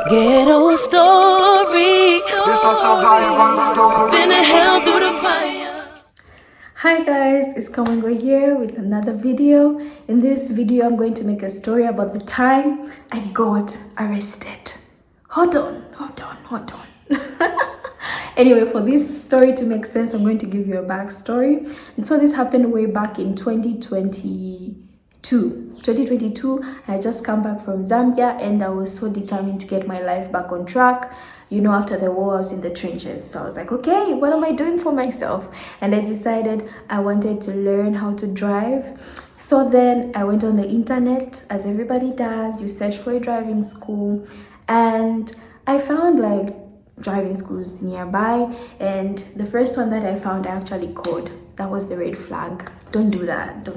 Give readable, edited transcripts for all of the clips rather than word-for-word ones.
Ghetto story. This is survival story. Been to hell through the fire. Hi guys, it's Kamango here with another video. In this video, I'm going to make a story about the time I got arrested. Hold on. Anyway, for this story to make sense, I'm going to give you a backstory. And so this happened way back in 2022. I just come back from Zambia and I was so determined to get my life back on track. You know, after the war, I was in the trenches. So I was like, okay, what am I doing for myself? And I decided I wanted to learn how to drive. So then I went on the internet, as everybody does. You search for a driving school. And I found like driving schools nearby. And the first one that I found, I actually called. That was the red flag. Don't do that.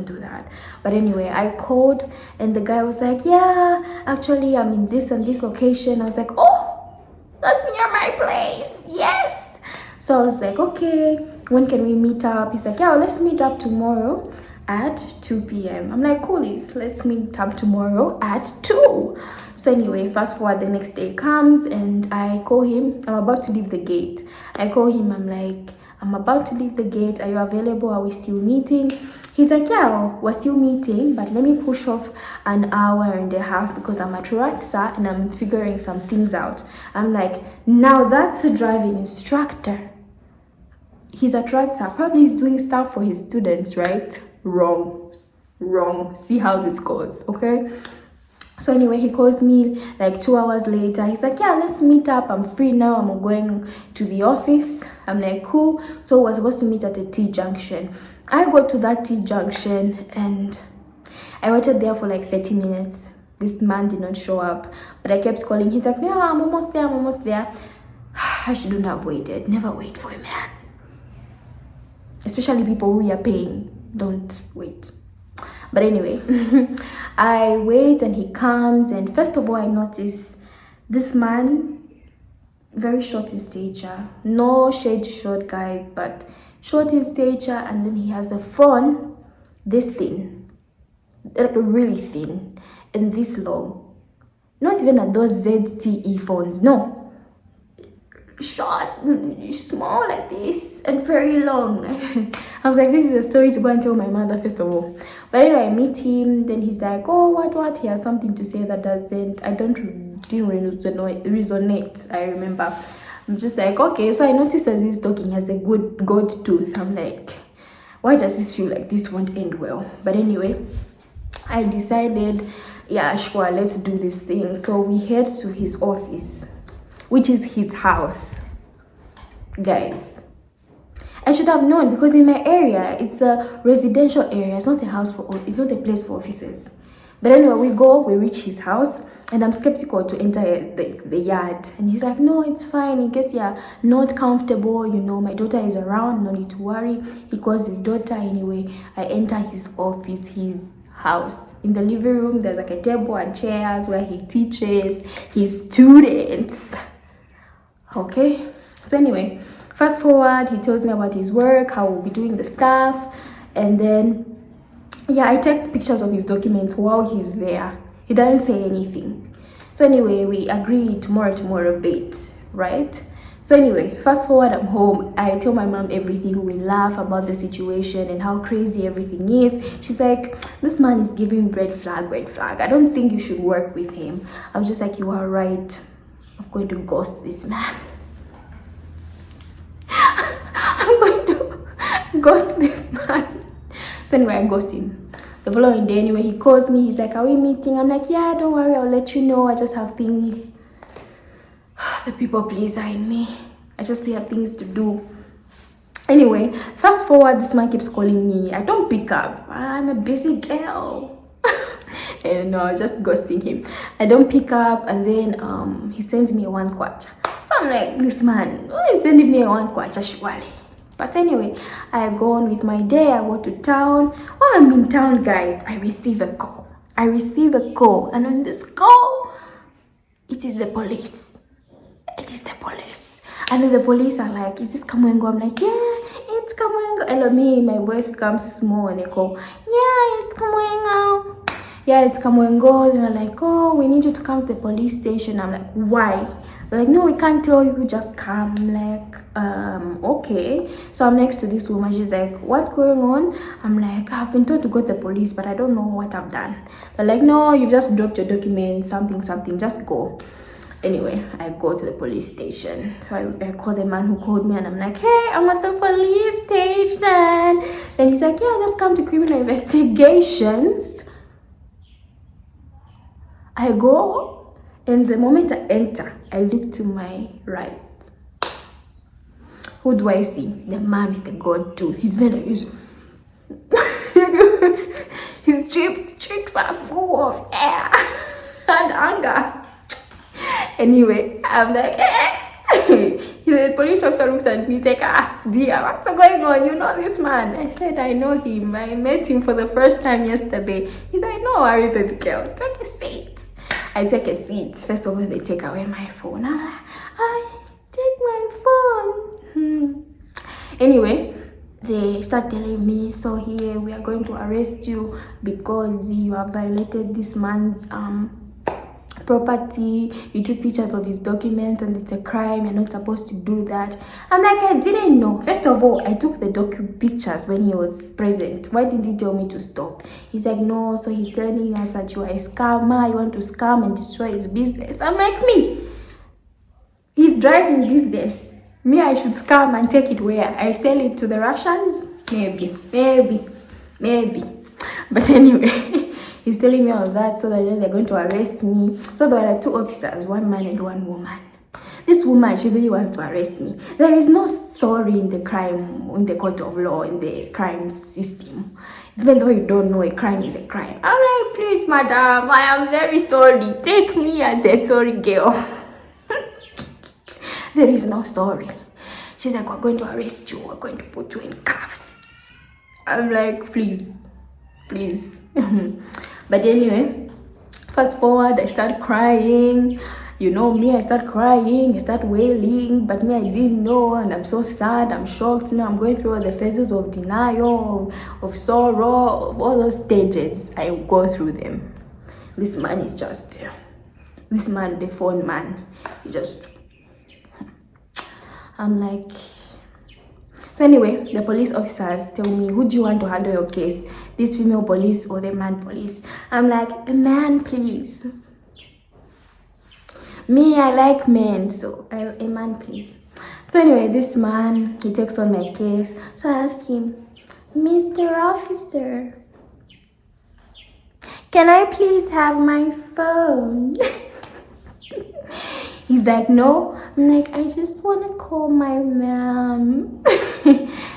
But anyway, I called and the guy was like, yeah, actually I'm in this and this location. I was like, oh, that's near my place. Yes. So I was like, okay, when can we meet up? He's like, yeah, let's meet up tomorrow at 2 p.m. I'm like, cool, let's meet up tomorrow at 2. So anyway, fast forward, the next day comes and I call him. I'm about to leave the gate. I call him. I'm like, I'm about to leave the gate. Are you available? Are we still meeting? He's like, yeah, we're still meeting, but let me push off an hour and a half because I'm at Ratsa and I'm figuring some things out. I'm like, now that's a driving instructor. He's at Ratsa. Probably he's doing stuff for his students, right? Wrong. See how this goes, okay? So anyway, he calls me like 2 hours later. He's like, yeah, let's meet up. I'm free now. I'm going to the office. I'm like, cool. So we're supposed to meet at a T junction. I go to that T junction and I waited there for like 30 minutes. This man did not show up, but I kept calling. He's like, no, I'm almost there. I shouldn't have waited. Never wait for a man. Especially people who you're paying. Don't wait. But anyway, I wait and he comes, and first of all, I notice this man, very short in stature. No shade to short guy, but short in stature, and then he has a phone this thin, like really thin, and this long. Not even at those ZTE phones, no. Short, small like this, and very long. I was like, this is a story to go and tell my mother first of all. But anyway, I meet him, then he's like, oh, what? He has something to say that didn't resonate. I remember. I'm just like, okay. So I noticed that this talking has a good gold tooth. I'm like, why does this feel like this won't end well? But anyway, I decided, yeah, sure, let's do this thing. So we head to his office, which is his house. Guys, I should have known because in my area, it's a residential area. It's not a house it's not a place for offices. But anyway, we reach his house and I'm skeptical to enter the yard. And he's like, no, it's fine. In case you're not comfortable, you know, my daughter is around, no need to worry. He calls his daughter. Anyway, I enter his office, his house. In the living room, there's like a table and chairs where he teaches his students. Okay, so anyway, fast forward, he tells me about his work, how we'll be doing the stuff, and then yeah, I take pictures of his documents while he's there. He doesn't say anything. So anyway, we agree tomorrow bait, right? So anyway, fast forward, I'm home. I tell my mom everything. We laugh about the situation and how crazy everything is. She's like, this man is giving red flag. I don't think you should work with him. I'm just like, you are right. I'm going to ghost this man. I'm going to ghost this man. So anyway, I ghost him. The following day, anyway, he calls me. He's like, are we meeting? I'm like, yeah, don't worry. I'll let you know. I just have things. The people pleaser in me. I just have things to do. Anyway, fast forward, this man keeps calling me. I don't pick up. I'm a busy girl. And no, just ghosting him. I don't pick up, and then he sends me a 1 kwacha. So I'm like, this man, why is sending me a 1 kwacha surely? But anyway, I go on with my day. I go to town. While I'm in town, guys, I receive a call. And on this call, it is the police. And then the police are like, is this Kamwengo? I'm like, yeah, it's Kamwengo. And me, my voice becomes small and I go, yeah, it's Kamwengo. yeah, it's come and go. They were like, oh, we need you to come to the police station. I'm like, why? They're like, no, we can't tell you, just come. I'm like, okay. So I'm next to this woman. She's like, what's going on? I'm like, I've been told to go to the police, but I don't know what I've done. They're like, no, you've just dropped your documents, something, just go. Anyway, I go to the police station. So I call the man who called me and I'm like, hey, I'm at the police station. Then he's like, yeah, just come to criminal investigations. I go, and the moment I enter, I look to my right. Who do I see? The man with the gold tooth. He's very like, his cheeks are full of air and anger. Anyway, I'm like, the police officer looks at me, he's like, dear, what's going on? You know this man? I said, I know him. I met him for the first time yesterday. He's like, no worry, baby girl, take a seat. I take a seat. First of all, they take away my phone. I'm like, I take my phone. Anyway, they start telling me, so here we are going to arrest you because you have violated this man's property. You took pictures of his documents and it's a crime. You're not supposed to do that. I'm like, I didn't know. First of all, I took the pictures when he was present. Why didn't he tell me to stop? He's like, no, so he's telling us that you are a scammer. You want to scam and destroy his business. I'm like, me, he's driving business. Me, I should scam and take it where? I sell it to the Russians? Maybe. But anyway, he's telling me all of that so that they're going to arrest me. So there were like 2 officers, 1 man and 1 woman. This woman, she really wants to arrest me. There is no story in the crime, in the court of law, in the crime system. Even though you don't know a crime is a crime. I'm like, please, madam, I am very sorry. Take me as a sorry girl. There is no story. She's like, we're going to arrest you. We're going to put you in cuffs. I'm like, please. But anyway, fast forward, I start crying. You know me, I start crying, I start wailing. But me, I didn't know, and I'm so sad, I'm shocked. Now I'm going through all the phases of denial, of sorrow, of all those stages. I go through them. This man is just there. This man, the phone man, he just... I'm like... So anyway, the police officers tell me, who do you want to handle your case? This female police or the man police? I'm like, a man, please. Me, I like men, so a man, please. So anyway, this man, he takes on my case. So I ask him, Mr. Officer, can I please have my phone? He's like, no. I'm like, I just want to call my mom.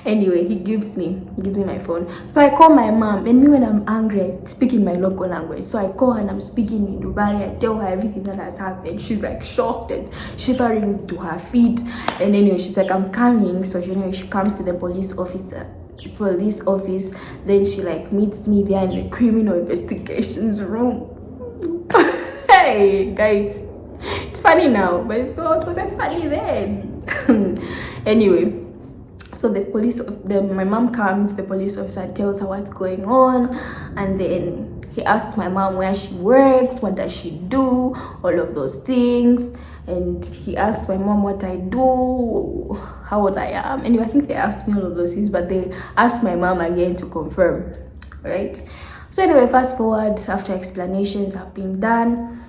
Anyway, he gives me my phone. So I call my mom, and me when I'm angry, I speak in my local language. So I call her and I'm speaking in Dubai. I tell her everything that has happened. She's like shocked and shivering to her feet. And anyway, she's like, I'm coming. So she comes to the police office. Then she like meets me there in the criminal investigations room. Hey guys, it's funny now, but it wasn't funny then. Anyway, so my mom comes, the police officer tells her what's going on, and then he asks my mom where she works, what does she do, all of those things. And he asked my mom what I do, how old I am. Anyway, I think they asked me all of those things, but they asked my mom again to confirm, right? So anyway, fast forward, after explanations have been done,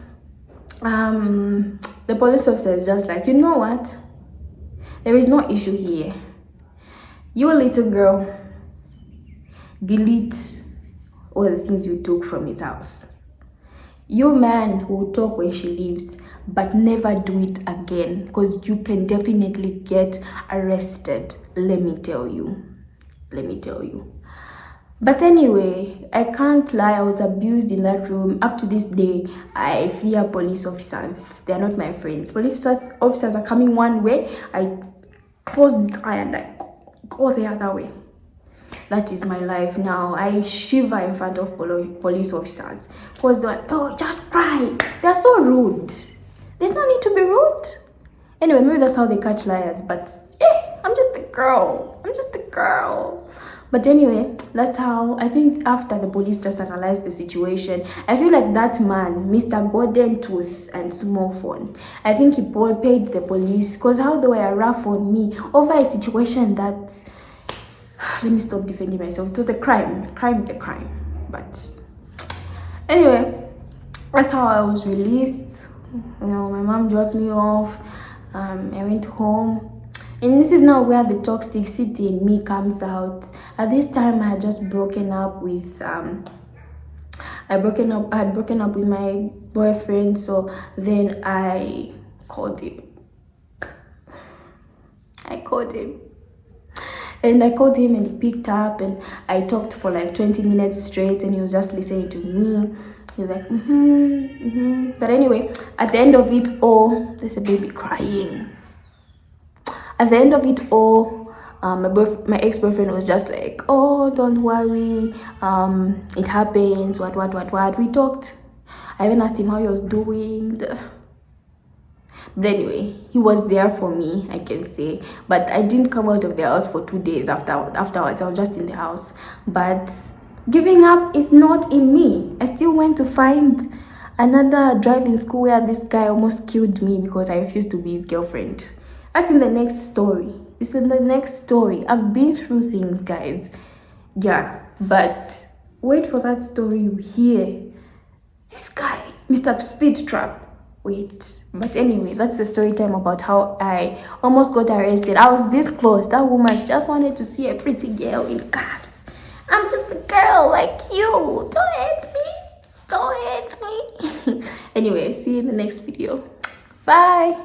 the police officer is just like, you know what? There is no issue here. You little girl, delete all the things you took from his house. You man will talk when she leaves, but never do it again, because you can definitely get arrested. Let me tell you. But anyway, I can't lie, I was abused in that room. Up to this day, I fear police officers. They are not my friends. Police officers are coming one way, I close this eye and I go the other way. That is my life now. I shiver in front of police officers because they're like, oh, just cry. They're so rude. There's no need to be rude. Anyway, maybe that's how they catch liars, but I'm just a girl. But anyway, that's how I think after the police just analyzed the situation, I feel like that man, Mr. Golden Tooth and Small Phone, I think he paid the police because how they were rough on me over a situation that, let me stop defending myself. It was a crime. Crime is a crime. But anyway, that's how I was released. You know, my mom dropped me off. I went home. And this is now where the toxicity in me comes out. At this time, I had just broken up with I had broken up with my boyfriend. So then I called him. And I called him and he picked up, and I talked for like 20 minutes straight, and he was just listening to me. He was like, But anyway, at the end of it all, there's a baby crying. At the end of it all, my ex-boyfriend was just like, oh, don't worry, it happens, what. We talked. I even asked him how he was doing. But anyway, he was there for me, I can say. But I didn't come out of the house for 2 days afterwards. I was just in the house. But giving up is not in me. I still went to find another driving school where this guy almost killed me because I refused to be his girlfriend. That's in the next story. It's in the next story. I've been through things, guys. Yeah, but wait for that story you hear. This guy, Mr. Speed Trap. Wait. But anyway, that's the story time about how I almost got arrested. I was this close. That woman, she just wanted to see a pretty girl in cuffs. I'm just a girl like you. Don't hate me. Don't hate me. Anyway, see you in the next video. Bye.